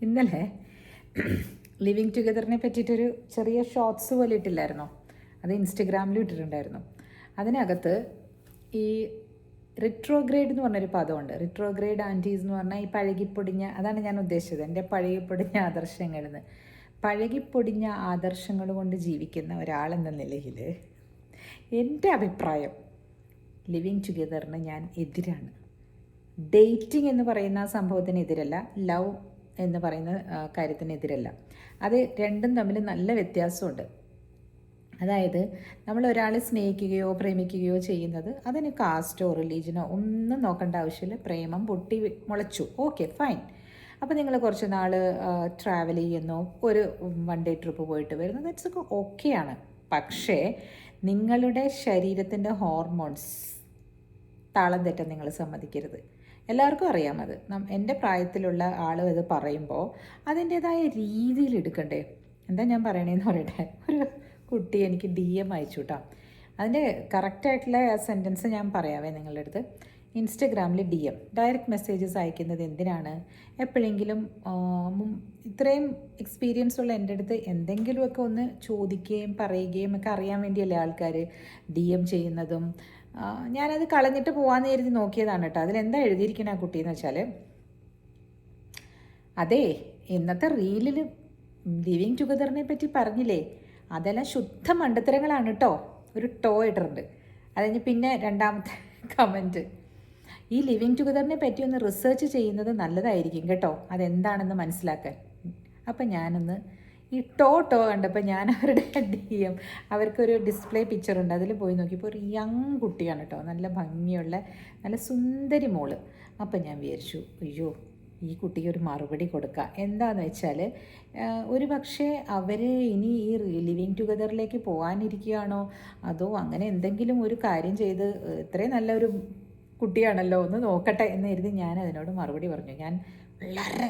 ഇന്നലെ ലിവിങ് ടുഗദറിനെ പറ്റിയിട്ടൊരു ചെറിയ ഷോർട്സ് പോലെ ഇട്ടില്ലായിരുന്നോ? അത് ഇൻസ്റ്റഗ്രാമിലും ഇട്ടിട്ടുണ്ടായിരുന്നു. അതിനകത്ത് ഈ റിട്രോഗ്രേഡ് എന്ന് പറഞ്ഞൊരു പദമുണ്ട്. റിട്രോഗ്രേഡ് ആൻറ്റീസ് എന്ന് പറഞ്ഞാൽ ഈ പഴകിപ്പൊടിഞ്ഞ, അതാണ് ഞാൻ ഉദ്ദേശിച്ചത്, എൻ്റെ പഴകിപ്പൊടിഞ്ഞ ആദർശങ്ങളിൽ നിന്ന്. പഴകിപ്പൊടിഞ്ഞ ആദർശങ്ങൾ കൊണ്ട് ജീവിക്കുന്ന ഒരാളെന്ന നിലയിൽ എൻ്റെ അഭിപ്രായം, ലിവിങ് ടുഗദറിന് ഞാൻ എതിരാണ്. ഡേറ്റിംഗ് എന്ന് പറയുന്ന സംഭവത്തിന് എതിരല്ല, ലവ് എന്ന് പറയുന്ന കാര്യത്തിനെതിരല്ല. അത് രണ്ടും തമ്മിൽ നല്ല വ്യത്യാസമുണ്ട്. അതായത് നമ്മൾ ഒരാളെ സ്നേഹിക്കുകയോ പ്രേമിക്കുകയോ ചെയ്യുന്നത് അതിന് കാസ്റ്റോ റിലീജനോ ഒന്നും നോക്കേണ്ട ആവശ്യമില്ല. പ്രേമം പൊട്ടി മുളച്ചു, ഓക്കെ ഫൈൻ. അപ്പോൾ നിങ്ങൾ കുറച്ച് നാൾ ട്രാവൽ ചെയ്യുന്നു, ഒരു വൺ ഡേ ട്രിപ്പ് പോയിട്ട് വരുന്നു, ദാറ്റ്സ് ഒക്കെ ഓക്കെയാണ്. പക്ഷേ നിങ്ങളുടെ ശരീരത്തിൻ്റെ ഹോർമോൺസ് താളം തെറ്റാൻ നിങ്ങൾ സമ്മതിക്കരുത്. എല്ലാവർക്കും അറിയാം അത്. എൻ്റെ പ്രായത്തിലുള്ള ആൾ ഇത് പറയുമ്പോൾ അതിൻ്റേതായ രീതിയിൽ എടുക്കണ്ടേ. എന്താ ഞാൻ പറയണേന്ന് പറയട്ടെ. ഒരു കുട്ടി എനിക്ക് DM അയച്ചു കേട്ടോ. അതിൻ്റെ കറക്റ്റായിട്ടുള്ള സെൻറ്റൻസ് ഞാൻ പറയാവേ നിങ്ങളുടെ അടുത്ത്. ഇൻസ്റ്റഗ്രാമിൽ DM ഡയറക്റ്റ് മെസ്സേജസ് അയക്കുന്നത് എന്തിനാണ്? എപ്പോഴെങ്കിലും ഇത്രയും എക്സ്പീരിയൻസ് ഉള്ള എൻ്റെ അടുത്ത് എന്തെങ്കിലുമൊക്കെ ഒന്ന് ചോദിക്കുകയും പറയുകയും ഒക്കെ അറിയാൻ വേണ്ടിയല്ലേ ആൾക്കാർ DM ചെയ്യുന്നതും. ഞാനത് കളഞ്ഞിട്ട് പോകാമെന്ന് കരുതി നോക്കിയതാണ് കേട്ടോ. അതിലെന്താ എഴുതിയിരിക്കണ ആ കുട്ടിയെന്ന് വെച്ചാൽ, അതേ ഇന്നത്തെ റീലിൽ ലിവിങ് ടുഗദറിനെ പറ്റി പറഞ്ഞില്ലേ, അതെല്ലാം ശുദ്ധ മണ്ടത്തരങ്ങളാണ് കേട്ടോ. ഒരു ഇട്ടിട്ടുണ്ട്. അതിന് പിന്നെ രണ്ടാമത്തെ കമൻറ്റ്, ഈ ലിവിങ് ടുഗദറിനെ പറ്റി ഒന്ന് റിസർച്ച് ചെയ്യുന്നത് നല്ലതായിരിക്കും കേട്ടോ, അതെന്താണെന്ന് മനസ്സിലാക്കാൻ. അപ്പം ഞാനൊന്ന് ഈ കണ്ടപ്പോൾ ഞാൻ അവരുടെ DM, അവർക്കൊരു ഡിസ്പ്ലേ പിക്ചറുണ്ട്, അതിൽ പോയി നോക്കിയപ്പോൾ ഒരു യങ് കുട്ടിയാണ് കേട്ടോ, നല്ല ഭംഗിയുള്ള നല്ല സുന്ദരി മോള്. അപ്പം ഞാൻ വിചാരിച്ചു, അയ്യോ ഈ കുട്ടിക്ക് ഒരു മറുപടി കൊടുക്കുക. എന്താണെന്ന് വെച്ചാൽ, ഒരു പക്ഷേ അവർ ഇനി ഈ ലിവിങ് ടുഗദറിലേക്ക് പോകാനിരിക്കുകയാണോ, അതോ അങ്ങനെ എന്തെങ്കിലും ഒരു കാര്യം ചെയ്ത് ഇത്രയും നല്ലൊരു കുട്ടിയാണല്ലോ ഒന്ന് നോക്കട്ടെ എന്ന് കരുതി ഞാൻ അതിനോട് മറുപടി പറഞ്ഞു. ഞാൻ വളരെ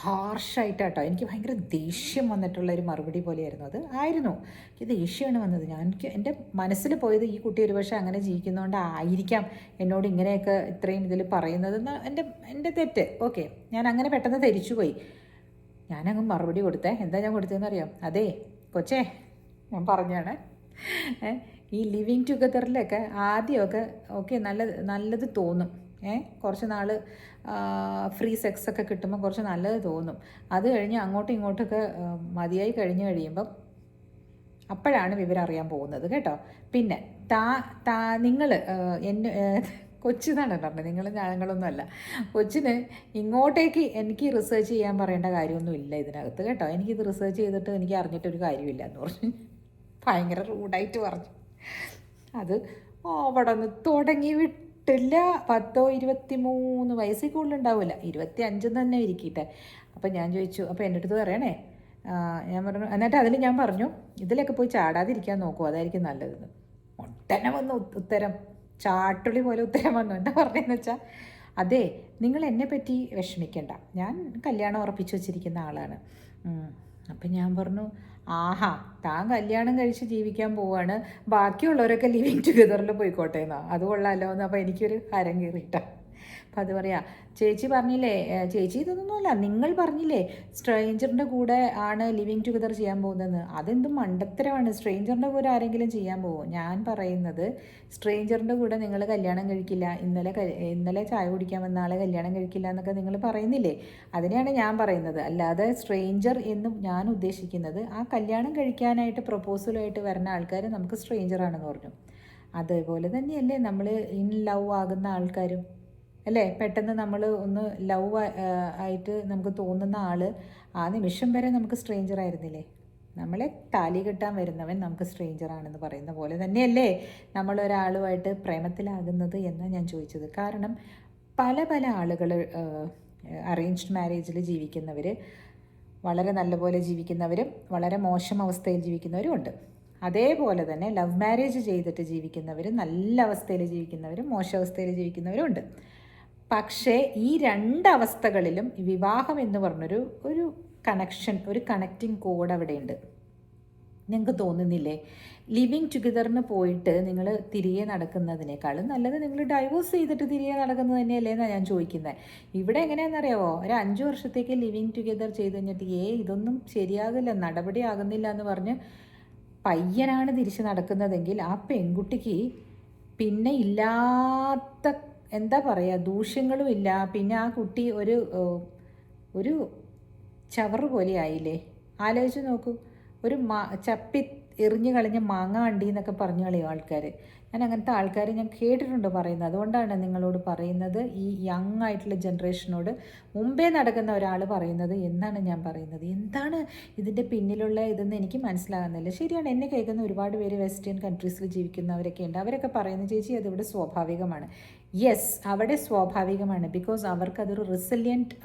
ഹാർഷായിട്ടാട്ടോ, എനിക്ക് ഭയങ്കര ദേഷ്യം വന്നിട്ടുള്ളൊരു മറുപടി പോലെയായിരുന്നു അത്. എനിക്ക് ദേഷ്യമാണ് വന്നത്. എനിക്ക് എൻ്റെ മനസ്സിൽ പോയത്, ഈ കുട്ടി ഒരുപക്ഷെ അങ്ങനെ ജീവിക്കുന്നതുകൊണ്ട് ആയിരിക്കാം എന്നോട് ഇങ്ങനെയൊക്കെ ഇത്രയും ഇതിൽ പറയുന്നതെന്ന് എൻ്റെ തെറ്റ്. ഓക്കെ, ഞാൻ അങ്ങനെ പെട്ടെന്ന് ധരിച്ചു പോയി. ഞാനങ്ങ് മറുപടി കൊടുത്തേ. എന്താ ഞാൻ കൊടുത്തതെന്ന് അറിയാം? അതേ കൊച്ചേ, ഞാൻ പറഞ്ഞാണ്, ഈ ലിവിങ് ടുഗദറിലൊക്കെ ആദ്യമൊക്കെ ഓക്കെ നല്ലത് തോന്നും. കുറച്ച് നാൾ ഫ്രീ സെക്സൊക്കെ കിട്ടുമ്പോൾ കുറച്ച് നല്ലത് തോന്നും. അത് കഴിഞ്ഞ് അങ്ങോട്ടും ഇങ്ങോട്ടൊക്കെ മതിയായി കഴിയുമ്പം അപ്പോഴാണ് വിവരം അറിയാൻ പോകുന്നത് കേട്ടോ. പിന്നെ നിങ്ങൾ കൊച്ചിന്നാണ് പറഞ്ഞത്, നിങ്ങൾ ഞങ്ങളൊന്നുമല്ല. കൊച്ചിന് ഇങ്ങോട്ടേക്ക് എനിക്ക് റിസർച്ച് ചെയ്യാൻ പറയേണ്ട കാര്യമൊന്നും ഇല്ല ഇതിനകത്ത് കേട്ടോ. എനിക്കിത് റിസർച്ച് ചെയ്തിട്ട് എനിക്ക് അറിഞ്ഞിട്ടൊരു കാര്യമില്ല എന്ന് പറഞ്ഞു. ഭയങ്കര റൂഡായിട്ട് പറഞ്ഞു. അത് അവിടെ നിന്ന് തുടങ്ങി വിട്ടില്ല. 23 വയസ്സിൽ കൂടുതലുണ്ടാവില്ല, 25 തന്നെ ഇരിക്കട്ടെ. അപ്പം ഞാൻ ചോദിച്ചു, അപ്പോൾ എൻ്റെ അടുത്ത് പറയണേ, ഞാൻ പറഞ്ഞു, എന്നിട്ട് അതിൽ ഞാൻ പറഞ്ഞു, ഇതിലൊക്കെ പോയി ചാടാതിരിക്കാൻ നോക്കൂ, അതായിരിക്കും നല്ലതെന്ന്. ഒട്ടനെ വന്നു ഉത്തരം, ചാട്ടുള്ളി പോലെ ഉത്തരം വന്നു. എന്താ പറഞ്ഞതെന്ന് വെച്ചാൽ, അതെ നിങ്ങൾ എന്നെ പറ്റി വിഷമിക്കണ്ട, ഞാൻ കല്യാണം ഉറപ്പിച്ചു വച്ചിരിക്കുന്ന ആളാണ്. അപ്പം ഞാൻ പറഞ്ഞു, ആഹാ താൻ കല്യാണം കഴിച്ച് ജീവിക്കാൻ പോവാണ്, ബാക്കിയുള്ളവരൊക്കെ ലിവിങ് ടുഗദറിൽ പോയിക്കോട്ടെ എന്നാ, അത് കൊള്ളാമല്ലോ എന്ന്. അപ്പോൾ എനിക്കൊരു ഹരം കയറിയിട്ടാണ്. അപ്പം അത് പറയാം, ചേച്ചി പറഞ്ഞില്ലേ, ചേച്ചി ഇതൊന്നുമല്ല, നിങ്ങൾ പറഞ്ഞില്ലേ സ്ട്രേഞ്ചറിൻ്റെ കൂടെ ആണ് ലിവിങ് ടുഗദർ ചെയ്യാൻ പോകുന്നതെന്ന്. അതെന്തും മണ്ടത്തരമാണ്. സ്ട്രേഞ്ചറിൻ്റെ കൂടെ ആരെങ്കിലും ചെയ്യാൻ പോകും? ഞാൻ പറയുന്നത്, സ്ട്രേഞ്ചറിൻ്റെ കൂടെ നിങ്ങൾ കല്യാണം കഴിക്കില്ല, ഇന്നലെ ചായ കുടിക്കാൻ വന്ന ആളെ കല്യാണം കഴിക്കില്ല എന്നൊക്കെ നിങ്ങൾ പറയുന്നില്ലേ, അതിനെയാണ് ഞാൻ പറയുന്നത്. അല്ലാതെ സ്ട്രേഞ്ചർ എന്നും ഞാൻ ഉദ്ദേശിക്കുന്നത് ആ കല്യാണം കഴിക്കാനായിട്ട് പ്രപ്പോസലുമായിട്ട് വരുന്ന ആൾക്കാർ നമുക്ക് സ്ട്രേഞ്ചറാണെന്ന് പറഞ്ഞു. അതേപോലെ തന്നെയല്ലേ നമ്മൾ ഇൻ ലവ് ആകുന്ന ആൾക്കാരും അല്ലേ? പെട്ടെന്ന് നമ്മൾ ഒന്ന് ലവ് ആയിട്ട് നമുക്ക് തോന്നുന്ന ആൾ ആ നിമിഷം വരെ നമുക്ക് സ്ട്രേഞ്ചർ ആയിരുന്നില്ലേ? നമ്മളെ താലി കെട്ടാൻ വരുന്നവൻ നമുക്ക് സ്ട്രേഞ്ചറാണെന്ന് പറയുന്ന പോലെ തന്നെയല്ലേ നമ്മളൊരാളുമായിട്ട് പ്രേമത്തിലാകുന്നത് എന്നാണ് ഞാൻ ചോദിച്ചത്. കാരണം പല ആളുകൾ അറേഞ്ച്ഡ് മാരേജിൽ ജീവിക്കുന്നവർ, വളരെ നല്ലപോലെ ജീവിക്കുന്നവരും വളരെ മോശം അവസ്ഥയിൽ ജീവിക്കുന്നവരും ഉണ്ട്. അതേപോലെ തന്നെ ലവ് മാരേജ് ചെയ്തിട്ട് ജീവിക്കുന്നവർ, നല്ല അവസ്ഥയിൽ ജീവിക്കുന്നവരും മോശം അവസ്ഥയിൽ ജീവിക്കുന്നവരും ഉണ്ട്. പക്ഷേ ഈ രണ്ടവസ്ഥകളിലും വിവാഹം എന്ന് പറഞ്ഞൊരു കണക്ഷൻ, ഒരു കണക്റ്റിംഗ് കോഡ് അവിടെയുണ്ട്. നിങ്ങൾക്ക് തോന്നുന്നില്ലേ? ലിവിങ് ടുഗദറിന് പോയിട്ട് നിങ്ങൾ തിരികെ നടക്കുന്നതിനേക്കാളും നല്ലത് നിങ്ങൾ ഡൈവോഴ്സ് ചെയ്തിട്ട് തിരികെ നടക്കുന്നത് തന്നെയല്ലേ എന്നാണ് ഞാൻ ചോദിക്കുന്നത്. ഇവിടെ എങ്ങനെയാണെന്നറിയാമോ, ഒരു 5 വർഷത്തേക്ക് ലിവിങ് ടുഗദർ ചെയ്ത് കഴിഞ്ഞിട്ട് ഇതൊന്നും ശരിയാകില്ല, നടപടി ആകുന്നില്ല എന്ന് പറഞ്ഞ് പയ്യനാണ് തിരിച്ച് നടക്കുന്നതെങ്കിൽ ആ പെൺകുട്ടിക്ക് പിന്നെ ഇല്ലാത്ത എന്താ പറയുക, ദൂഷ്യങ്ങളും ഇല്ല. പിന്നെ ആ കുട്ടി ഒരു ചവറ് പോലെ ആയില്ലേ? ആലോചിച്ച് നോക്കൂ. ഒരു ചപ്പി എറിഞ്ഞു കളഞ്ഞ മാങ്ങ അണ്ടി എന്നൊക്കെ പറഞ്ഞു കളയും ആൾക്കാർ. ഞാൻ അങ്ങനത്തെ ആൾക്കാരെ ഞാൻ കേട്ടിട്ടുണ്ട് പറയുന്നത്. അതുകൊണ്ടാണ് നിങ്ങളോട് പറയുന്നത്, ഈ യങ് ആയിട്ടുള്ള ജനറേഷനോട് മുമ്പേ നടക്കുന്ന ഒരാൾ പറയുന്നത് എന്നാണ് ഞാൻ പറയുന്നത്. എന്താണ് ഇതിൻ്റെ പിന്നിലുള്ള ഇതെന്ന് എനിക്ക് മനസ്സിലാകുന്നില്ല. ശരിയാണ്, എന്നെ കേൾക്കുന്ന ഒരുപാട് പേര് വെസ്റ്റേൺ കൺട്രീസിൽ ജീവിക്കുന്നവരൊക്കെ ഉണ്ട്. അവരൊക്കെ പറയുന്നത്, ചേച്ചി അതിവിടെ സ്വാഭാവികമാണ്. യെസ്, അവിടെ സ്വാഭാവികമാണ്. ബിക്കോസ് അവർക്കതൊരു റിസിലിയൻറ്റ്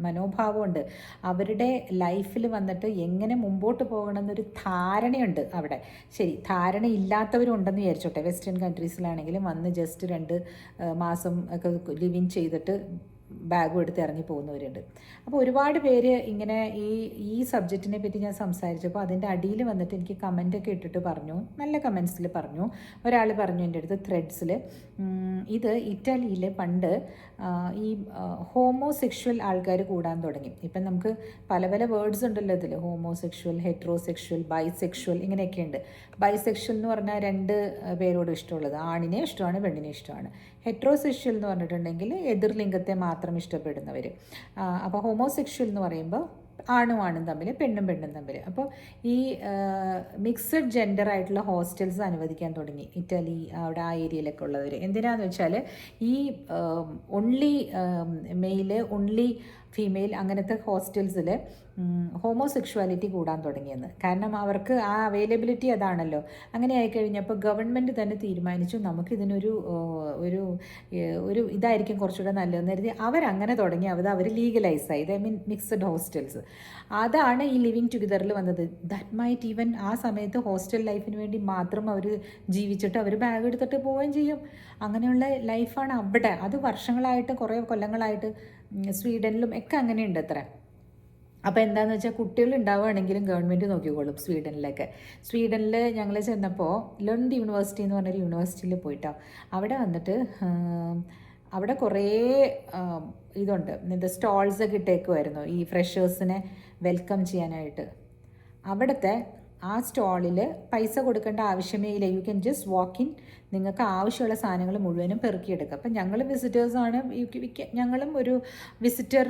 മനോഭാവമുണ്ട്. അവരുടെ ലൈഫിൽ വന്നിട്ട് എങ്ങനെ മുമ്പോട്ട് പോകണമെന്നൊരു ധാരണയുണ്ട് അവിടെ. ശരി, ധാരണ ഇല്ലാത്തവരും ഉണ്ടെന്ന് വിചാരിച്ചോട്ടെ. വെസ്റ്റേൺ കൺട്രീസിലാണെങ്കിലും വന്ന് ജസ്റ്റ് 2 മാസം ഒക്കെ ലിവിൻ ചെയ്തിട്ട് ബാഗും എടുത്ത് ഇറങ്ങി പോകുന്നവരുണ്ട്. അപ്പോൾ ഒരുപാട് പേര് ഇങ്ങനെ ഈ സബ്ജക്റ്റിനെ പറ്റി ഞാൻ സംസാരിച്ചപ്പോൾ അതിൻ്റെ അടിയിൽ വന്നിട്ട് എനിക്ക് കമൻ്റൊക്കെ ഇട്ടിട്ട് പറഞ്ഞു, നല്ല കമൻസിൽ പറഞ്ഞു. ഒരാൾ പറഞ്ഞു എൻ്റെ അടുത്ത് ത്രെഡ്സിൽ, ഇത് ഇറ്റലിയിൽ പണ്ട് ഈ ഹോമോസെക്ഷൽ ആൾക്കാർ കൂടാൻ തുടങ്ങി. ഇപ്പം നമുക്ക് പല പല വേർഡ്സ് ഉണ്ടല്ലോ ഇതിൽ, ഹോമോസെക്ഷൽ, ഹെട്രോസെക്ഷൽ, ബൈസെക്ഷൽ, ഇങ്ങനെയൊക്കെ ഉണ്ട്. ബൈസെക്ഷൽ എന്ന് പറഞ്ഞാൽ 2 പേരോടും ഇഷ്ടമുള്ളത്, ആണിനെ ഇഷ്ടമാണ് പെണ്ണിനെ ഇഷ്ടമാണ്. ഹെട്രോസെക്ഷൽ എന്ന് പറഞ്ഞിട്ടുണ്ടെങ്കിൽ എതിർലിംഗത്തെ മാത്രം ഇഷ്ടപ്പെടുന്നവർ. അപ്പോൾ ഹോമോസെക്ഷൽ എന്ന് പറയുമ്പോൾ ആണും തമ്മിൽ, പെണ്ണും തമ്മിൽ. അപ്പോൾ ഈ മിക്സഡ് ജെൻഡർ ആയിട്ടുള്ള ഹോസ്റ്റൽസ് അനുവദിക്കാൻ തുടങ്ങി ഇറ്റലി, അവിടെ ആ ഏരിയയിലൊക്കെ ഉള്ളവർ. എന്തിനാന്ന് വെച്ചാൽ ഈ ഓൺലി മെയില്, ഓൺലി ഫീമെയിൽ അങ്ങനത്തെ ഹോസ്റ്റൽസിൽ ഹോമോസെക്ഷുവാലിറ്റി കൂടാൻ തുടങ്ങിയെന്ന്. കാരണം അവർക്ക് ആ അവൈലബിലിറ്റി അതാണല്ലോ. അങ്ങനെ ആയിക്കഴിഞ്ഞപ്പോൾ ഗവൺമെൻറ് തന്നെ തീരുമാനിച്ചു നമുക്കിതിനൊരു ഒരു ഇതായിരിക്കും കുറച്ചുകൂടെ നല്ലതെന്ന് കരുതി അവരങ്ങനെ തുടങ്ങി. അവർ ലീഗലൈസായി, ഐ മീൻ മിക്സഡ് ഹോസ്റ്റൽസ്. അതാണ് ഈ ലിവിങ് ടുഗദറിൽ വന്നത്. ദാറ്റ് മൈറ്റ് ഈവൻ ആ സമയത്ത് ഹോസ്റ്റൽ ലൈഫിന് വേണ്ടി മാത്രം അവർ ജീവിച്ചിട്ട് അവർ ബാഗ് എടുത്തിട്ട് പോവുകയും ചെയ്യും. അങ്ങനെയുള്ള ലൈഫാണ് അവിടെ. അത് വർഷങ്ങളായിട്ട്, കുറേ കൊല്ലങ്ങളായിട്ട് സ്വീഡനിലും ഒക്കെ അങ്ങനെയുണ്ട് അത്ര. അപ്പോൾ എന്താണെന്ന് വെച്ചാൽ കുട്ടികൾ ഉണ്ടാവുകയാണെങ്കിലും ഗവൺമെൻറ് നോക്കിക്കോളും സ്വീഡനിൽ ഞങ്ങൾ ചെന്നപ്പോൾ ലണ്ട് യൂണിവേഴ്സിറ്റി എന്ന് പറഞ്ഞൊരു യൂണിവേഴ്സിറ്റിയിൽ പോയിട്ടാണ്. അവിടെ വന്നിട്ട് അവിടെ കുറേ ഇതുണ്ട്, എന്താ സ്റ്റോൾസൊക്കെ ഇട്ടേക്കുമായിരുന്നു ഈ ഫ്രഷേഴ്സിനെ വെൽക്കം ചെയ്യാനായിട്ട്. അവിടുത്തെ ആ സ്റ്റോളിൽ പൈസ കൊടുക്കേണ്ട ആവശ്യമേ ഇല്ല. You can just walk in, നിങ്ങൾക്ക് ആവശ്യമുള്ള സാധനങ്ങൾ മുഴുവനും പെറുക്കിയെടുക്കുക. അപ്പം ഞങ്ങൾ വിസിറ്റേഴ്സാണ്, ഞങ്ങളും ഒരു വിസിറ്റർ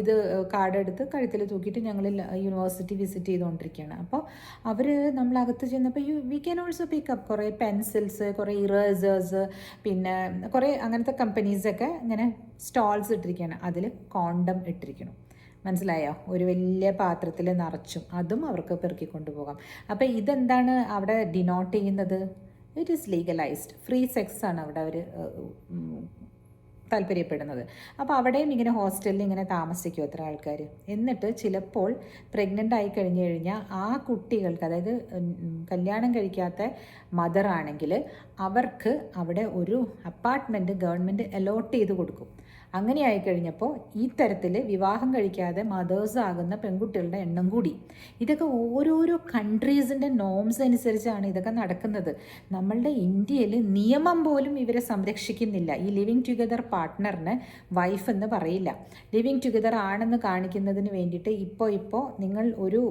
ഇത് കാർഡ് എടുത്ത് കഴുത്തിൽ തൂക്കിയിട്ട് ഞങ്ങൾ യൂണിവേഴ്സിറ്റി വിസിറ്റ് ചെയ്തുകൊണ്ടിരിക്കുകയാണ്. അപ്പോൾ അവർ നമ്മളകത്ത് ചെന്നപ്പോൾ വി ക്യാൻ ഓൾസോ പിക്കപ്പ് കുറേ പെൻസിൽസ്, കുറേ ഇറേസേഴ്സ്, പിന്നെ കുറേ അങ്ങനത്തെ കമ്പനീസൊക്കെ ഇങ്ങനെ സ്റ്റോൾസ് ഇട്ടിരിക്കുകയാണ്. അതിൽ കോണ്ടം ഇട്ടിരിക്കണം. മനസ്സിലായോ? ഒരു വലിയ പാത്രത്തിൽ നിറച്ചും അതും അവർക്ക് പെറുക്കി കൊണ്ടുപോകാം. അപ്പോൾ ഇതെന്താണ് അവിടെ ഡിനോട്ട് ചെയ്യുന്നത്? It is legalised. Free sex ആണ് അവിടെ അവർ താല്പര്യപ്പെടുന്നത്. അപ്പോൾ അവിടെയും ഇങ്ങനെ ഹോസ്റ്റലിൽ ഇങ്ങനെ താമസിക്കും എത്ര ആൾക്കാർ. എന്നിട്ട് ചിലപ്പോൾ പ്രഗ്നൻ്റ് ആയി കഴിഞ്ഞ് കഴിഞ്ഞാൽ ആ കുട്ടികൾക്ക്, അതായത് കല്യാണം കഴിക്കാത്ത മദറാണെങ്കിൽ അവർക്ക് അവിടെ ഒരു അപ്പാർട്ട്മെൻറ്റ് ഗവൺമെൻറ് അലോട്ട് ചെയ്ത് കൊടുക്കും. അങ്ങനെ ആയിക്കഴിഞ്ഞപ്പോൾ ഈ തരത്തിൽ വിവാഹം കഴിക്കാതെ മദേഴ്സ് ആകുന്ന പെൺകുട്ടികളുടെ എണ്ണം കൂടി. ഇതൊക്കെ ഓരോരോ കൺട്രീസിൻ്റെ നോംസ് അനുസരിച്ചാണ് ഇതൊക്കെ നടക്കുന്നത്. നമ്മളുടെ ഇന്ത്യയിൽ നിയമം പോലും ഇവരെ സംരക്ഷിക്കുന്നില്ല. ഈ ലിവിങ് ടുഗദർ പാർട്ട്ണറിന് വൈഫ് എന്ന് പറയില്ല. ലിവിങ് ടുഗദർ ആണെന്ന് കാണിക്കുന്നതിന് വേണ്ടിയിട്ട് ഇപ്പോൾ നിങ്ങൾ ഒരു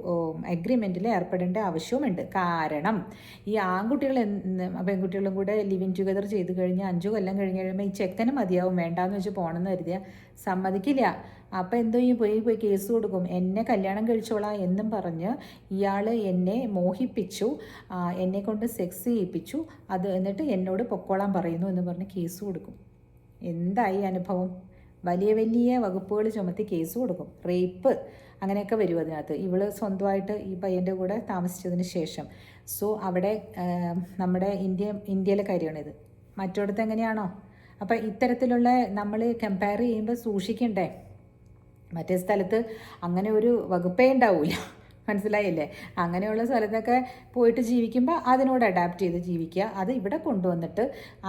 അഗ്രിമെൻറ്റിൽ ഏർപ്പെടേണ്ട ആവശ്യവുമുണ്ട്. കാരണം ഈ ആൺകുട്ടികൾ പെൺകുട്ടികളും കൂടെ ലിവിങ് ടുഗദർ ചെയ്ത് കഴിഞ്ഞാൽ 5 കൊല്ലം കഴിഞ്ഞ് കഴിയുമ്പോൾ ഈ ചെക്കന് മതിയാവും, വേണ്ടാന്ന് വെച്ച് പോകണമെന്ന് കരുതിയാൽ സമ്മതിക്കില്ല. അപ്പോൾ എന്തോ പോയി കേസ് കൊടുക്കും. എന്നെ കല്യാണം കഴിച്ചോളാം എന്നും പറഞ്ഞ് ഇയാൾ എന്നെ മോഹിപ്പിച്ചു, എന്നെ കൊണ്ട് സെക്സ് ചെയ്യിപ്പിച്ചു, അത് എന്നിട്ട് എന്നോട് പൊക്കോളാൻ പറയുന്നു എന്ന് പറഞ്ഞ് കേസ് കൊടുക്കും. എന്തായി അനുഭവം? വലിയ വലിയ വകുപ്പുകൾ ചുമത്തി കേസ് കൊടുക്കും. റേപ്പ് അങ്ങനെയൊക്കെ വരും അതിനകത്ത്. ഇവള് സ്വന്തമായിട്ട് ഈ പയ്യൻ്റെ കൂടെ താമസിച്ചതിന് ശേഷം. സോ അവിടെ നമ്മുടെ ഇന്ത്യയിലെ കാര്യമാണിത്. മറ്റിടത്ത് എങ്ങനെയാണോ? അപ്പോൾ ഇത്തരത്തിലുള്ള നമ്മൾ കമ്പയർ ചെയ്യുമ്പോൾ സൂക്ഷിക്കണ്ടേ? മറ്റേ സ്ഥലത്ത് അങ്ങനെ ഒരു വകുപ്പേ ഉണ്ടാവില്ല. മനസ്സിലായില്ലേ? അങ്ങനെയുള്ള സ്ഥലത്തൊക്കെ പോയിട്ട് ജീവിക്കുമ്പോൾ അതിനോട് അഡാപ്റ്റ് ചെയ്ത് ജീവിക്കുക. അത് ഇവിടെ കൊണ്ടുവന്നിട്ട്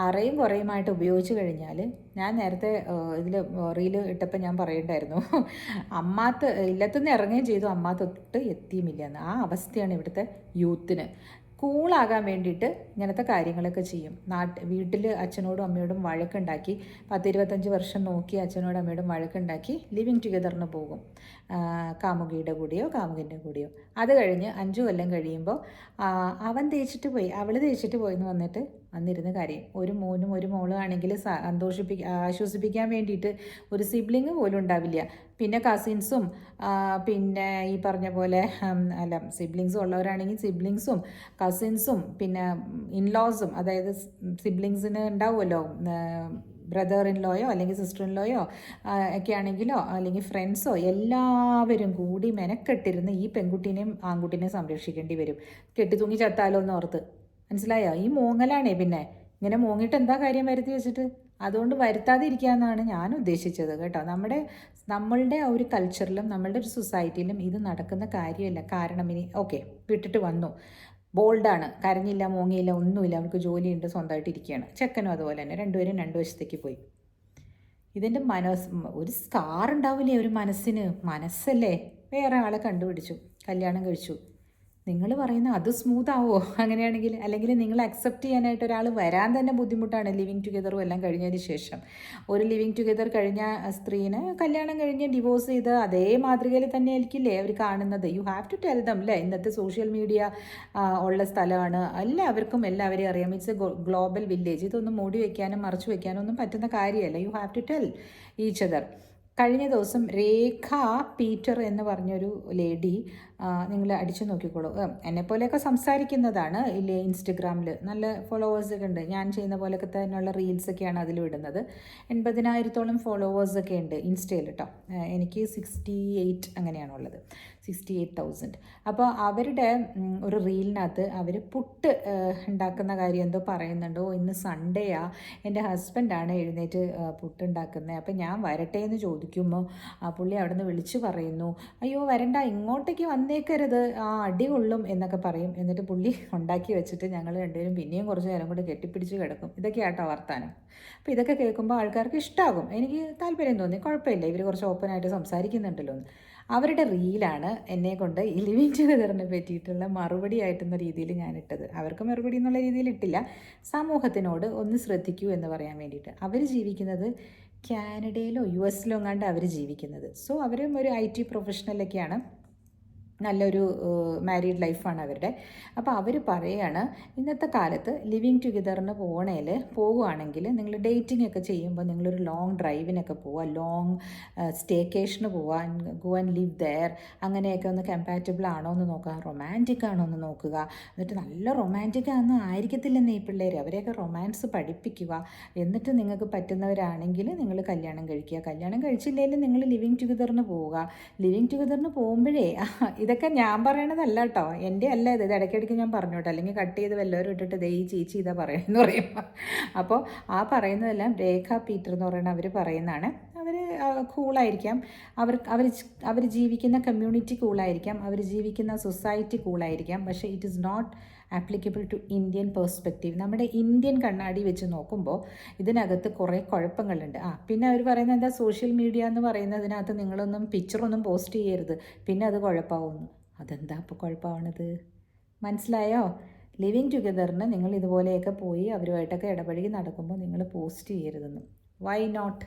അറയും കുറയുമായിട്ട് ഉപയോഗിച്ച് കഴിഞ്ഞാൽ, ഞാൻ നേരത്തെ ഇതിൽ റീല് ഇട്ടപ്പോൾ ഞാൻ പറയണ്ടായിരുന്നു, അമ്മാത്ത് ഇല്ലത്തുനിന്ന് ഇറങ്ങുകയും ചെയ്തു, അമ്മാത്തൊട്ട് എത്തിയുമില്ല എന്ന്. ആ അവസ്ഥയാണ് ഇവിടുത്തെ യൂത്തിന്. കൂളാകാൻ വേണ്ടിയിട്ട് ഇങ്ങനത്തെ കാര്യങ്ങളൊക്കെ ചെയ്യും. വീട്ടിൽ അച്ഛനോടും അമ്മയോടും വഴക്കുണ്ടാക്കി 10-25 വർഷം നോക്കി അച്ഛനോടും അമ്മയോടും വഴക്കുണ്ടാക്കി ലിവിങ് ടുഗദറിന് പോകും, കാമുകിയുടെ കൂടെയോ കാമുകൻ്റെ കൂടെയോ. അത് കഴിഞ്ഞ് 5 കൊല്ലം കഴിയുമ്പോൾ അവൻ തേച്ചിട്ട് പോയി, അവൾ തേച്ചിട്ട് പോയി എന്ന് വന്നിരുന്ന് കാര്യം. ഒരു മോനും ഒരു മോളും ആണെങ്കിൽ ആശ്വസിപ്പിക്കാൻ വേണ്ടിയിട്ട് ഒരു സിബ്ലിങ് പോലും ഉണ്ടാവില്ല. പിന്നെ കസിൻസും പിന്നെ ഈ പറഞ്ഞ പോലെ അല്ല, സിബ്ലിങ്സും ഉള്ളവരാണെങ്കിൽ സിബ്ലിങ്സും കസിൻസും പിന്നെ ഇൻലോസും, അതായത് സിബ്ലിങ്സിന് ഉണ്ടാവുമല്ലോ, ബ്രദർ ഇൻ ലോയോ അല്ലെങ്കിൽ സിസ്റ്റർ ഇൻ ലോയോ ഒക്കെ ആണെങ്കിലോ അല്ലെങ്കിൽ ഫ്രണ്ട്സോ എല്ലാവരും കൂടി മെനക്കെട്ടിരുന്ന് ഈ പെൺകുട്ടീനെയും ആൺകുട്ടീനെയും സംരക്ഷിക്കേണ്ടി വരും. കെട്ടിത്തൂങ്ങി ചത്താലോ എന്ന് ഓർത്ത്. മനസ്സിലായോ? ഈ മോങ്ങലാണേ. പിന്നെ ഇങ്ങനെ മോങ്ങിയിട്ട് എന്താ കാര്യം വരുത്തി വെച്ചിട്ട്? അതുകൊണ്ട് വരുത്താതിരിക്കാമെന്നാണ് ഞാൻ ഉദ്ദേശിച്ചത് കേട്ടോ. നമ്മളുടെ ആ ഒരു കൾച്ചറിലും നമ്മളുടെ ഒരു സൊസൈറ്റിയിലും ഇത് നടക്കുന്ന കാര്യമല്ല. കാരണം ഇനി ഓക്കെ വിട്ടിട്ട് വന്നു, ബോൾഡാണ്, കരഞ്ഞില്ല മോങ്ങിയില്ല ഒന്നുമില്ല, അവർക്ക് ജോലിയുണ്ട്, സ്വന്തമായിട്ട് ഇരിക്കുകയാണ്. ചെക്കനും അതുപോലെ തന്നെ, രണ്ടുപേരും 2 വശത്തേക്ക് പോയി. ഇതിൻ്റെ ഒരു സ്കാർ ഉണ്ടാവില്ലേ ഒരു മനസ്സല്ലേ? വേറെ ആളെ കണ്ടുപിടിച്ചു, കല്യാണം കഴിച്ചു. നിങ്ങൾ പറയുന്ന അത് സ്മൂത്ത് ആവോ അങ്ങനെയാണെങ്കിൽ? അല്ലെങ്കിൽ നിങ്ങൾ അക്സെപ്റ്റ് ചെയ്യാനായിട്ട് ഒരാൾ വരാൻ തന്നെ ബുദ്ധിമുട്ടാണ് ലിവിങ് ടുഗെദറും എല്ലാം കഴിഞ്ഞതിന് ശേഷം. ഒരു ലിവിങ് ടുഗെദർ കഴിഞ്ഞ സ്ത്രീനെ കല്യാണം കഴിഞ്ഞ് ഡിവോഴ്സ് ചെയ്ത് അതേ മാതൃകയിൽ തന്നെ ആയിരിക്കില്ലേ അവർ കാണുന്നത്? You have to tell them അല്ലേ? ഇന്നത്തെ സോഷ്യൽ മീഡിയ ഉള്ള സ്ഥലമാണ്, എല്ലാവരെയും അറിയാം. It's a global village. ഇതൊന്നും മൂടി വയ്ക്കാനും മറച്ചു വയ്ക്കാനും ഒന്നും പറ്റുന്ന കാര്യമല്ല. You have to tell each other. കഴിഞ്ഞ ദിവസം രേഖ പീറ്റർ എന്ന് പറഞ്ഞൊരു ലേഡി, നിങ്ങൾ അടിച്ചു നോക്കിക്കോളൂ, എന്നെപ്പോലെയൊക്കെ സംസാരിക്കുന്നതാണ്. ഇല്ലേ ഇൻസ്റ്റഗ്രാമിൽ നല്ല ഫോളോവേഴ്സൊക്കെ ഉണ്ട്. ഞാൻ ചെയ്യുന്ന പോലെയൊക്കെ തന്നെയുള്ള റീൽസൊക്കെയാണ് അതിൽ വിടുന്നത്. 80,000-ഓളം ഫോളോവേഴ്സൊക്കെ ഉണ്ട് ഇൻസ്റ്റയിൽ കേട്ടോ. എനിക്ക് 68 അങ്ങനെയാണുള്ളത്, 68,000. അപ്പോൾ അവരുടെ ഒരു റീലിനകത്ത് അവർ പുട്ട് ഉണ്ടാക്കുന്ന കാര്യം എന്തോ പറയുന്നുണ്ടോ. ഇന്ന് സൺഡേയാ, എൻ്റെ ഹസ്ബൻഡാണ് എഴുന്നേറ്റ് പുട്ട് ഉണ്ടാക്കുന്നത്, അപ്പം ഞാൻ വരട്ടെ എന്ന് ചോദിക്കുമ്പോൾ പുള്ളി അവിടെ നിന്ന് വിളിച്ച് പറയുന്നു, അയ്യോ വരണ്ട, ഇങ്ങോട്ടേക്ക് വന്നേക്കരുത്, അടി കൊള്ളും എന്നൊക്കെ പറയും. എന്നിട്ട് പുള്ളി ഉണ്ടാക്കി വെച്ചിട്ട് ഞങ്ങൾ രണ്ടുപേരും പിന്നെയും കുറച്ച് നേരം കൂടെ കെട്ടിപ്പിടിച്ച് കിടക്കും. ഇതൊക്കെയാട്ടോ വർത്താനം. അപ്പോൾ ഇതൊക്കെ കേൾക്കുമ്പോൾ ആൾക്കാർക്ക് ഇഷ്ടമാകും. എനിക്ക് താല്പര്യം തോന്നി, കുഴപ്പമില്ല, ഇവർ കുറച്ച് ഓപ്പണായിട്ട് സംസാരിക്കുന്നുണ്ടല്ലോ എന്ന്. അവരുടെ റീലാണ് എന്നെ കൊണ്ട് ഈ ലിവിങ് ടുഗദറിനെ പറ്റിയിട്ടുള്ള മറുപടി ആയിട്ടുന്ന രീതിയിൽ ഞാനിട്ടത്. അവർക്ക് മറുപടി എന്നുള്ള രീതിയിൽ ഇട്ടില്ല, സമൂഹത്തിനോട് ഒന്ന് ശ്രദ്ധിക്കൂ എന്ന് പറയാൻ വേണ്ടിയിട്ട്. അവർ ജീവിക്കുന്നത് കാനഡയിലോ US-ലോ എങ്ങാണ്ട് അവർ ജീവിക്കുന്നത്. സോ അവരും ഒരു IT പ്രൊഫഷണലൊക്കെയാണ്, നല്ലൊരു മാരീഡ് ലൈഫാണ് അവരുടെ. അപ്പോൾ അവർ പറയുകയാണ്, ഇന്നത്തെ കാലത്ത് ലിവിങ് ടുഗദറിന് പോകുകയാണെങ്കിൽ നിങ്ങൾ ഡേറ്റിംഗ് ഒക്കെ ചെയ്യുമ്പോൾ നിങ്ങളൊരു ലോങ് ഡ്രൈവിനൊക്കെ പോവുക, ലോങ് സ്റ്റേക്കേഷന് പോവുക, ഗോ ആൻഡ് ലിവ് ദെയർ, അങ്ങനെയൊക്കെ ഒന്ന് കമ്പാറ്റബിൾ ആണോ എന്ന് നോക്കുക, റൊമാൻറ്റിക് ആണോ എന്ന് നോക്കുക. എന്നിട്ട് നല്ല റൊമാൻറ്റിക് ആണെന്ന് ആയിരിക്കത്തില്ലെന്ന് ഈ പിള്ളേർ, അവരെയൊക്കെ റൊമാൻസ് പഠിപ്പിക്കുക. എന്നിട്ട് നിങ്ങൾക്ക് പറ്റുന്നവരാണെങ്കിൽ നിങ്ങൾ കല്യാണം കഴിക്കുക, കല്യാണം കഴിച്ചില്ലെങ്കിലും നിങ്ങൾ ലിവിങ് ടുഗദറിന് പോവുക. ലിവിങ് ടുഗദറിന് പോകുമ്പോഴേ ഇതൊക്കെ ഞാൻ പറയണതല്ല കേട്ടോ, എൻ്റെ അല്ല ഇത് ഇടയ്ക്കിടയ്ക്ക് ഞാൻ പറഞ്ഞോട്ടെ, അല്ലെങ്കിൽ കട്ട് ചെയ്ത് വല്ലവരും ഇട്ടിട്ട് ദേ ഈ ചേച്ചി ഇതാ പറയുമെന്ന് പറയും. അപ്പോൾ ആ പറയുന്നതെല്ലാം രേഖ പീറ്റർ എന്ന് പറയുന്ന അവർ പറയുന്നതാണ്. അവർ കൂളായിരിക്കാം, അവർ ജീവിക്കുന്ന കമ്മ്യൂണിറ്റി കൂളായിരിക്കാം, അവർ ജീവിക്കുന്ന സൊസൈറ്റി കൂളായിരിക്കാം, പക്ഷേ it is not applicable to Indian perspective. നമ്മുടെ ഇന്ത്യൻ കണ്ണാടി വെച്ച് നോക്കുമ്പോൾ ഇതിനകത്ത് കുറേ കുഴപ്പങ്ങളുണ്ട്. പിന്നെ അവർ പറയുന്നത് എന്താ, സോഷ്യൽ മീഡിയ എന്ന് പറയുന്നതിനകത്ത് നിങ്ങളൊന്നും പിക്ചറൊന്നും പോസ്റ്റ് ചെയ്യരുത്, പിന്നെ അത് കുഴപ്പമാവുന്നു. അതെന്താ ഇപ്പോൾ കുഴപ്പമാവണത്? മനസ്സിലായോ? ലിവിങ് ടുഗദറിന് നിങ്ങൾ ഇതുപോലെയൊക്കെ പോയി അവരുമായിട്ടൊക്കെ ഇടപഴകി നടക്കുമ്പോൾ നിങ്ങൾ പോസ്റ്റ് ചെയ്യരുതെന്ന്. Why not?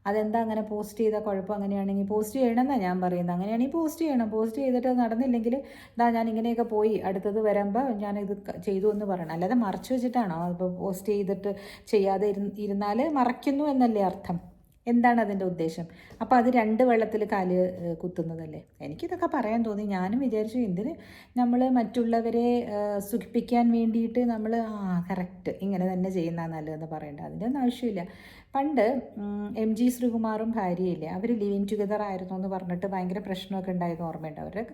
അതെന്താ അങ്ങനെ പോസ്റ്റ് ചെയ്താൽ കുഴപ്പം? അങ്ങനെയാണെങ്കിൽ പോസ്റ്റ് ചെയ്യണമെന്നാണ് ഞാൻ പറയുന്നത്. അങ്ങനെയാണെങ്കിൽ പോസ്റ്റ് ചെയ്യണം. പോസ്റ്റ് ചെയ്തിട്ട് നടന്നില്ലെങ്കിൽ ഞാൻ ഇങ്ങനെയൊക്കെ പോയി, അടുത്തത് വരുമ്പോൾ ഞാനിത് ചെയ്തു എന്ന് പറയണം. അല്ലാതെ മറച്ചു വെച്ചിട്ടാണോ? ഇപ്പോൾ പോസ്റ്റ് ചെയ്തിട്ട് ചെയ്യാതെ ഇരുന്നാൽ മറയ്ക്കുന്നു എന്നല്ലേ അർത്ഥം? എന്താണ് അതിൻ്റെ ഉദ്ദേശം? അപ്പോൾ അത് 2 വെള്ളത്തിൽ കാല് കുത്തുന്നതല്ലേ? എനിക്കിതൊക്കെ പറയാൻ തോന്നി. ഞാനും വിചാരിച്ചു, എന്തിന് നമ്മൾ മറ്റുള്ളവരെ സുഖിപ്പിക്കാൻ വേണ്ടിയിട്ട് നമ്മൾ കറക്റ്റ് ഇങ്ങനെ തന്നെ ചെയ്യുന്ന നല്ലതെന്ന് പറയേണ്ട, അതിൻ്റെ ഒന്നും ആവശ്യമില്ല. പണ്ട് MG ശ്രീകുമാറും ഭാര്യയില്ലേ, അവർ ലിവിങ് ടുഗദർ ആയിരുന്നു എന്ന് പറഞ്ഞിട്ട് ഭയങ്കര പ്രശ്നമൊക്കെ ഉണ്ടായിരുന്നു, ഓർമ്മയുണ്ട്? അവരുടെ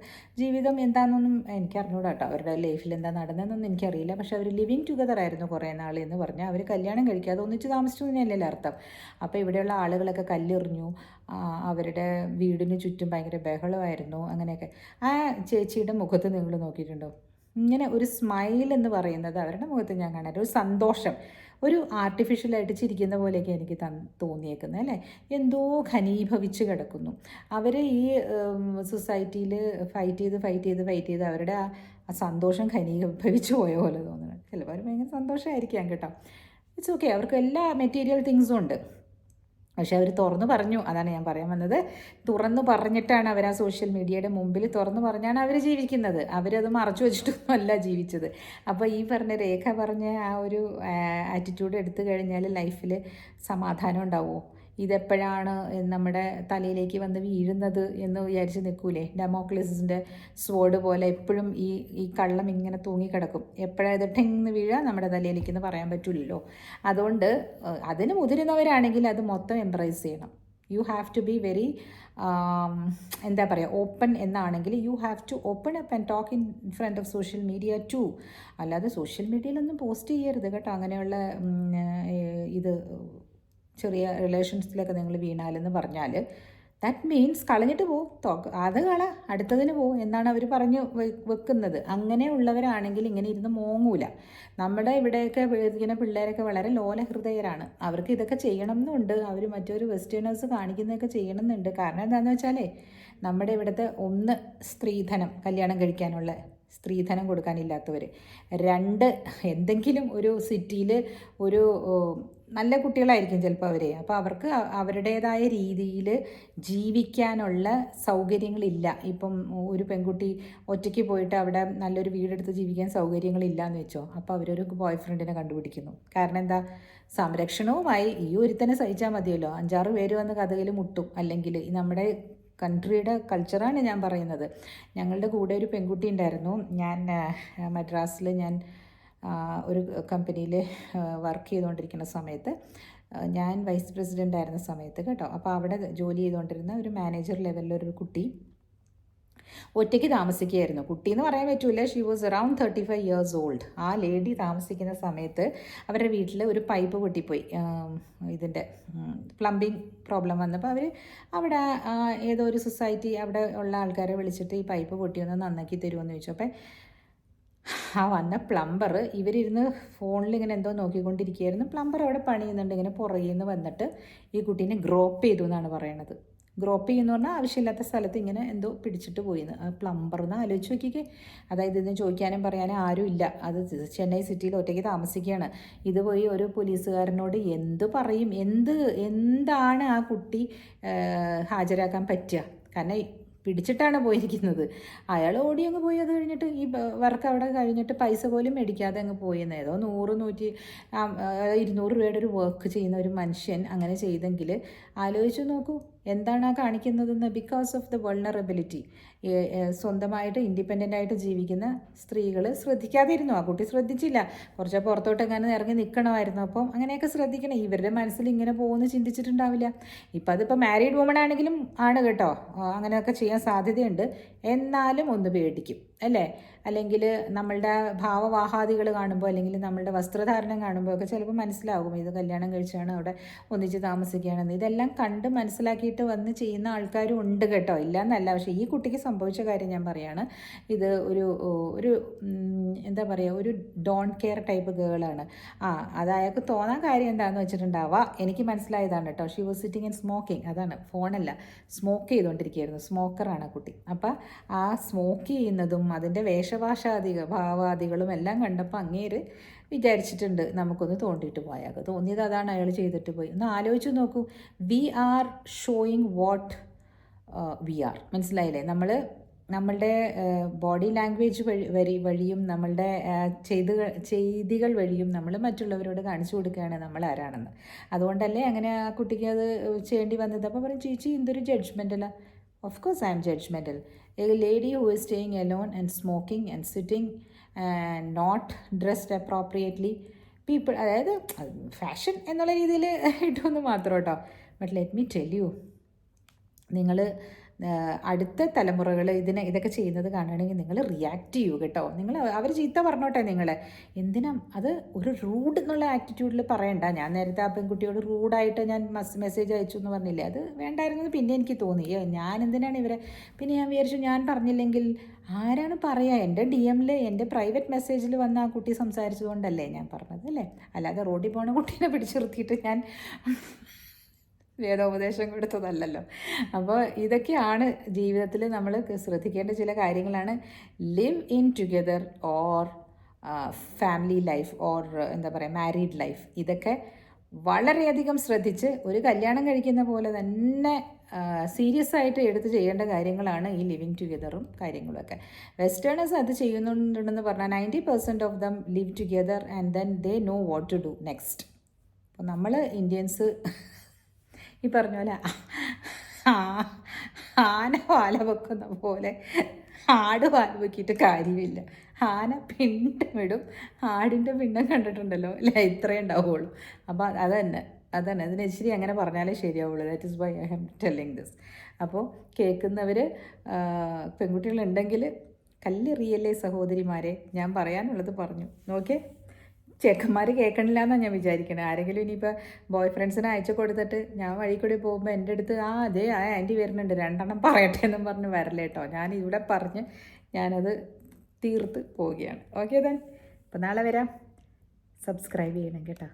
ജീവിതം എന്താണെന്നൊന്നും എനിക്കറിഞ്ഞൂടാ കേട്ടോ, അവരുടെ ലൈഫിൽ എന്താ നടന്നതെന്നൊന്നും എനിക്കറിയില്ല. പക്ഷെ അവർ ലിവിങ് ടുഗദർ ആയിരുന്നു കുറേ നാൾ എന്ന് പറഞ്ഞാൽ അവർ കല്യാണം കഴിക്കാതെ ഒന്നിച്ച് താമസിച്ചു തന്നെയല്ലേ അർത്ഥം. അപ്പോൾ ഇവിടെയുള്ള ആളുകൾ ആളുകളൊക്കെ കല്ലെറിഞ്ഞു, അവരുടെ വീടിന് ചുറ്റും ഭയങ്കര ബഹളമായിരുന്നു. അങ്ങനെയൊക്കെ. ആ ചേച്ചിയുടെ മുഖത്ത് നിങ്ങൾ നോക്കിയിട്ടുണ്ടോ? ഇങ്ങനെ ഒരു സ്മൈൽ എന്ന് പറയുന്നത് അവരുടെ മുഖത്ത് ഞാൻ കാണാൻ ഒരു സന്തോഷം, ഒരു ആർട്ടിഫിഷ്യലായിട്ട് ചിരിക്കുന്ന പോലെയൊക്കെ എനിക്ക് തോന്നിയേക്കുന്നത് അല്ലേ. എന്തോ ഘനീഭവിച്ച് കിടക്കുന്നു അവർ. ഈ സൊസൈറ്റിയിൽ ഫൈറ്റ് ചെയ്ത് അവരുടെ ആ സന്തോഷം ഘനീഭവിച്ച് പോയ പോലെ തോന്നുന്നത്. ചിലപ്പോൾ അവർ ഭയങ്കര സന്തോഷമായിരിക്കാം കേട്ടോ. ഇറ്റ്സ് ഓക്കെ, അവർക്ക് എല്ലാ മെറ്റീരിയൽ തിങ്സും ഉണ്ട്. പക്ഷെ അവർ തുറന്നു പറഞ്ഞു. അതാണ് ഞാൻ പറയാൻ വന്നത്. തുറന്നു പറഞ്ഞിട്ടാണ് അവർ ആ സോഷ്യൽ മീഡിയയുടെ മുമ്പിൽ തുറന്നു പറഞ്ഞാണ് അവർ ജീവിക്കുന്നത്. അവരത് മറച്ചു വെച്ചിട്ടൊന്നും അല്ല ജീവിച്ചത്. അപ്പോൾ ഈ പറഞ്ഞ രേഖ പറഞ്ഞ ആ ഒരു ആറ്റിറ്റ്യൂഡ് എടുത്തു കഴിഞ്ഞാൽ ലൈഫിൽ സമാധാനം ഉണ്ടാവുമോ? ഇതെപ്പോഴാണ് നമ്മുടെ തലയിലേക്ക് വന്ന് വീഴുന്നത് എന്ന് വിചാരിച്ച് നിൽക്കൂലേ? ഡെമോക്രസിൻ്റെ സ്വോർഡ് പോലെ എപ്പോഴും ഈ കള്ളം ഇങ്ങനെ തൂങ്ങിക്കിടക്കും. എപ്പോഴാണ് ഇത് ടെങ്ങ് വീഴുക നമ്മുടെ തലയിലേക്കെന്ന് പറയാൻ പറ്റില്ലല്ലോ. അതുകൊണ്ട് അതിന് മുതിരുന്നവരാണെങ്കിൽ അത് മൊത്തം എംബ്രേസ് ചെയ്യണം. You have to be very എന്താ പറയുക, ഓപ്പൺ എന്നാണെങ്കിൽ you have to open up and talk in front of social media too. അല്ലാതെ സോഷ്യൽ മീഡിയയിലൊന്നും പോസ്റ്റ് ചെയ്യരുത് കേട്ടോ. അങ്ങനെയുള്ള ഇത് ചെറിയ റിലേഷൻസിലൊക്കെ നിങ്ങൾ വീണാലെന്ന് പറഞ്ഞാൽ ദാറ്റ് മീൻസ് കളഞ്ഞിട്ട് പോകും, അത് അടുത്തതിന് പോകും എന്നാണ് അവർ പറഞ്ഞു വെക്കുന്നത്. അങ്ങനെയുള്ളവരാണെങ്കിൽ ഇങ്ങനെ ഇരുന്ന് മോങ്ങൂല. നമ്മുടെ ഇവിടെയൊക്കെ ഇങ്ങനെ പിള്ളേരൊക്കെ വളരെ ലോലഹൃദയരാണ്. അവർക്ക് ഇതൊക്കെ ചെയ്യണം എന്നുണ്ട്. അവർ മറ്റൊരു വെസ്റ്റേണേഴ്സ് കാണിക്കുന്നതൊക്കെ ചെയ്യണം എന്നുണ്ട്. കാരണം എന്താണെന്ന് വെച്ചാലേ, നമ്മുടെ ഇവിടുത്തെ ഒന്ന് സ്ത്രീധനം, കല്യാണം കഴിക്കാനുള്ള സ്ത്രീധനം കൊടുക്കാനില്ലാത്തവർ. 2 എന്തെങ്കിലും ഒരു സിറ്റിയിൽ ഒരു നല്ല കുട്ടികളായിരിക്കും ചിലപ്പോൾ അവർ. അപ്പോൾ അവർക്ക് അവരുടേതായ രീതിയിൽ ജീവിക്കാനുള്ള സൗകര്യങ്ങളില്ല. ഇപ്പം ഒരു പെൺകുട്ടി ഒറ്റയ്ക്ക് പോയിട്ട് അവിടെ നല്ലൊരു വീടെടുത്ത് ജീവിക്കാൻ സൗകര്യങ്ങളില്ല എന്ന് വെച്ചോ, അപ്പോൾ അവരൊരു ബോയ് ഫ്രണ്ടിനെ കണ്ടുപിടിക്കുന്നു. കാരണം എന്താ? സംരക്ഷണവുമായി ഈ ഒരുത്തനെ സഹിച്ചാൽ മതിയല്ലോ. 5-6 പേര് വന്ന് കഥകിൽ മുട്ടും. അല്ലെങ്കിൽ നമ്മുടെ കൺട്രിയുടെ കൾച്ചറാണ് ഞാൻ പറയുന്നത്. ഞങ്ങളുടെ കൂടെ ഒരു പെൺകുട്ടി ഉണ്ടായിരുന്നു. ഞാൻ മദ്രാസിൽ ഞാൻ ഒരു കമ്പനിയിൽ വർക്ക് ചെയ്തുകൊണ്ടിരിക്കുന്ന സമയത്ത്, ഞാൻ വൈസ് പ്രസിഡൻ്റ് ആയിരുന്ന സമയത്ത് കേട്ടോ. അപ്പോൾ അവിടെ ജോലി ചെയ്തുകൊണ്ടിരുന്ന ഒരു മാനേജർ ലെവലിലൊരു കുട്ടി ഒറ്റയ്ക്ക് താമസിക്കുകയായിരുന്നു. കുട്ടിയെന്ന് പറയാൻ പറ്റില്ല, she was around 35 years old. ആ ലേഡി താമസിക്കുന്ന സമയത്ത് അവരുടെ വീട്ടിൽ ഒരു പൈപ്പ് പൊട്ടിപ്പോയി. ഇതിൻ്റെ പ്ലംബിംഗ് പ്രോബ്ലം വന്നപ്പോൾ അവർ അവിടെ ഏതോ ഒരു സൊസൈറ്റി അവിടെ ഉള്ള ആൾക്കാരെ വിളിച്ചിട്ട് ഈ പൈപ്പ് പൊട്ടിയൊന്ന് നന്നാക്കി തരുമെന്ന് ചോദിച്ചു. അപ്പം ആ വന്ന പ്ലംബർ, ഇവരിരുന്ന് ഫോണിൽ ഇങ്ങനെ എന്തോ നോക്കിക്കൊണ്ടിരിക്കുകയായിരുന്നു. പ്ലംബർ അവിടെ പണി ചെയ്യുന്നുണ്ട്. ഇങ്ങനെ പുറകിൽ നിന്ന് വന്നിട്ട് ഈ കുട്ടീനെ ഗ്രോപ്പ് ചെയ്തു എന്നാണ് പറയണത്. ഗ്രോപ്പ് ചെയ്യുമെന്ന് പറഞ്ഞാൽ ആവശ്യമില്ലാത്ത സ്ഥലത്ത് ഇങ്ങനെ എന്തോ പിടിച്ചിട്ട് പോയിന്ന്. ആ പ്ലംബർന്ന് ആലോചിച്ച് നോക്കിക്കേ. അതായത് ഇതിന് ചോദിക്കാനും പറയാനും ആരും ഇല്ല. അത് ചെന്നൈ സിറ്റിയിൽ ഒറ്റയ്ക്ക് താമസിക്കുകയാണ്. ഇത് പോയി ഒരു പോലീസുകാരനോട് എന്ത് പറയും? എന്താണ് ആ കുട്ടി ഹാജരാക്കാൻ പറ്റുക? കാരണം പിടിച്ചിട്ടാണ് പോയിരിക്കുന്നത്. അയാൾ ഓടി അങ്ങ് പോയി. അത് കഴിഞ്ഞിട്ട് ഈ വർക്ക് അവിടെ കഴിഞ്ഞിട്ട് പൈസ പോലും മേടിക്കാതെ അങ്ങ് പോയെന്ന്. ഏതോ 100-200 രൂപയുടെ ഒരു വർക്ക് ചെയ്യുന്ന ഒരു മനുഷ്യൻ അങ്ങനെ ചെയ്തെങ്കിൽ ആലോചിച്ച് നോക്കൂ എന്താണ് ആ കാണിക്കുന്നതെന്ന്. Because of the vulnerability. സ്വന്തമായിട്ട് ഇൻഡിപെൻഡൻ്റ് ആയിട്ട് ജീവിക്കുന്ന സ്ത്രീകൾ ശ്രദ്ധിക്കാതെ ഇരുന്നു. ആ കുട്ടി ശ്രദ്ധിച്ചില്ല. കുറച്ച് പുറത്തോട്ട് എങ്ങനെ ഇറങ്ങി നിൽക്കണമായിരുന്നു. അപ്പം അങ്ങനെയൊക്കെ ശ്രദ്ധിക്കണം. ഇവരുടെ മനസ്സിൽ ഇങ്ങനെ പോകുമെന്ന് ചിന്തിച്ചിട്ടുണ്ടാവില്ല. ഇപ്പം അതിപ്പോൾ മാരീഡ് വുമൺ ആണെങ്കിലും ആണ് കേട്ടോ, അങ്ങനെയൊക്കെ ചെയ്യാൻ സാധ്യതയുണ്ട്. എന്നാലും ഒന്ന് പേടിക്കും അല്ലേ? അല്ലെങ്കിൽ നമ്മളുടെ ഭാവവാഹാദികൾ കാണുമ്പോൾ, അല്ലെങ്കിൽ നമ്മളുടെ വസ്ത്രധാരണം കാണുമ്പോൾ ഒക്കെ ചിലപ്പോൾ മനസ്സിലാകും ഇത് കല്യാണം കഴിച്ചാണ് അവിടെ ഒന്നിച്ച് താമസിക്കുകയാണെന്ന്. ഇതെല്ലാം കണ്ട് മനസ്സിലാക്കിയിട്ട് വന്ന് ചെയ്യുന്ന ആൾക്കാരും ഉണ്ട് കേട്ടോ, ഇല്ല എന്നല്ല. പക്ഷേ ഈ കുട്ടിക്ക് സംഭവിച്ച കാര്യം ഞാൻ പറയാണ്. ഇത് ഒരു എന്താ പറയുക, ഒരു ഡോണ്ട് കെയർ ടൈപ്പ് ഗേളാണ്. അത് അയാൾക്ക് തോന്നാൻ കാര്യം എന്താണെന്ന് വെച്ചിട്ടുണ്ടാവുക. എനിക്ക് മനസ്സിലായതാണ് കേട്ടോ. She was sitting and smoking. അതാണ്, ഫോണല്ല, സ്മോക്ക് ചെയ്തുകൊണ്ടിരിക്കുകയായിരുന്നു. സ്മോക്കറാണ് കുട്ടി. അപ്പം ആ സ്മോക്ക് ചെയ്യുന്നതും അതിൻ്റെ ഭാവാദികളും എല്ലാം കണ്ടപ്പോൾ അങ്ങേര് വിചാരിച്ചിട്ടുണ്ട് നമുക്കൊന്ന് തോണ്ടിയിട്ട് പോയാൽ. തോന്നിയത് അതാണ്, അയാൾ ചെയ്തിട്ട് പോയി. ഒന്ന് ആലോചിച്ച് നോക്കൂ. We are showing what we are. മനസ്സിലായില്ലേ? നമ്മളുടെ ബോഡി ലാംഗ്വേജ് വഴിയും നമ്മളുടെ ചെയ്തികൾ വഴിയും നമ്മൾ മറ്റുള്ളവരോട് കാണിച്ചു കൊടുക്കുകയാണ് നമ്മൾ ആരാണെന്ന്. അതുകൊണ്ടല്ലേ അങ്ങനെ ആ കുട്ടിക്ക് അത് ചെയ്യേണ്ടി വന്നത്. അപ്പോൾ പറയും, ചേച്ചി എന്തൊരു ജഡ്ജ്മെൻ്റല്ല. Of course I am judgmental. A lady who is staying alone and smoking and sitting and not dressed appropriately. People, അതായത് ഫാഷൻ എന്നുള്ള രീതിയിൽ ഇട്ടൊന്ന് മാത്രം കേട്ടോ. But let me tell you, നിങ്ങൾ അടുത്ത തലമുറകൾ ഇതൊക്കെ ചെയ്യുന്നത് കാണുകയാണെങ്കിൽ നിങ്ങൾ റിയാക്ട് ചെയ്യൂ കേട്ടോ. നിങ്ങൾ അവർ ചീത്ത പറഞ്ഞോട്ടെ നിങ്ങളെ, എന്തിനാ അത് ഒരു റൂഡ് എന്നുള്ള ആറ്റിറ്റ്യൂഡിൽ പറയണ്ട. ഞാൻ നേരത്തെ ആ പെൺകുട്ടിയോട് റൂഡായിട്ട് ഞാൻ മെസ്സേജ് അയച്ചു എന്ന് പറഞ്ഞില്ലേ, അത് വേണ്ടായിരുന്നത് പിന്നെ എനിക്ക് തോന്നി. ഞാൻ എന്തിനാണ് ഇവരെ, പിന്നെ ഞാൻ വിചാരിച്ചു ഞാൻ പറഞ്ഞില്ലെങ്കിൽ ആരാണ് പറയുക. എൻ്റെ DM-ൽ എൻ്റെ പ്രൈവറ്റ് മെസ്സേജിൽ വന്ന ആ കുട്ടി സംസാരിച്ചതുകൊണ്ടല്ലേ ഞാൻ പറഞ്ഞത് അല്ലേ, അല്ലാതെ റോഡിൽ പോണ കുട്ടീനെ പിടിച്ചിർത്തിയിട്ട് ഞാൻ വേദോപദേശം കൊടുത്തതല്ലല്ലോ. അപ്പോൾ ഇതൊക്കെയാണ് ജീവിതത്തിൽ നമ്മൾ ശ്രദ്ധിക്കേണ്ട ചില കാര്യങ്ങളാണ്. Live in together or family life or എന്താ പറയുക മാരീഡ് ലൈഫ്, ഇതൊക്കെ വളരെയധികം ശ്രദ്ധിച്ച് ഒരു കല്യാണം കഴിക്കുന്ന പോലെ തന്നെ സീരിയസ് ആയിട്ട് എടുത്ത് ചെയ്യേണ്ട കാര്യങ്ങളാണ് ഈ ലിവിങ് ടുഗെദറും കാര്യങ്ങളൊക്കെ. വെസ്റ്റേണേഴ്സ് അത് ചെയ്യുന്നുണ്ടെന്ന് പറഞ്ഞാൽ 90% of them live together and then they know what to do next. അപ്പോൾ നമ്മൾ ഇന്ത്യൻസ് ഈ പറഞ്ഞ പോലെ ആന വാല വെക്കുന്ന പോലെ ആട് വാല വെക്കിയിട്ട് കാര്യമില്ല. ആന പിണ്ടമിടും, ആടിൻ്റെ പിണ്ടം കണ്ടിട്ടുണ്ടല്ലോ അല്ലേ, ഇത്രേ ഉണ്ടാവുള്ളൂ. അപ്പോൾ അതന്നെ അതിന് ഇച്ചിരി അങ്ങനെ പറഞ്ഞാലേ ശരിയാവുള്ളൂ. That is why I am telling this. അപ്പോൾ കേൾക്കുന്നവർ പെൺകുട്ടികളുണ്ടെങ്കിൽ കല്ലെറിയല്ലേ സഹോദരിമാരെ, ഞാൻ പറയാനുള്ളത് പറഞ്ഞു. ഓക്കെ, ചെക്കന്മാർ കേൾക്കണില്ല എന്നാണ് ഞാൻ വിചാരിക്കണേ. ആരെങ്കിലും ഇനിയിപ്പോൾ ബോയ് ഫ്രണ്ട്സിനെ അയച്ചു കൊടുത്തിട്ട് ഞാൻ വഴി കൂടി പോകുമ്പോൾ എൻ്റെ അടുത്ത് അതെ ആ ആൻറ്റി വരുന്നുണ്ട് 2 എണ്ണം പറയട്ടെ എന്നും പറഞ്ഞ് വരല്ലേ കേട്ടോ. ഞാൻ ഇവിടെ പറഞ്ഞ് ഞാനത് തീർത്ത് പോവുകയാണ്. ഓക്കെ ദെൻ, അപ്പോൾ നാളെ വരാം. സബ്സ്ക്രൈബ് ചെയ്യണം കേട്ടോ.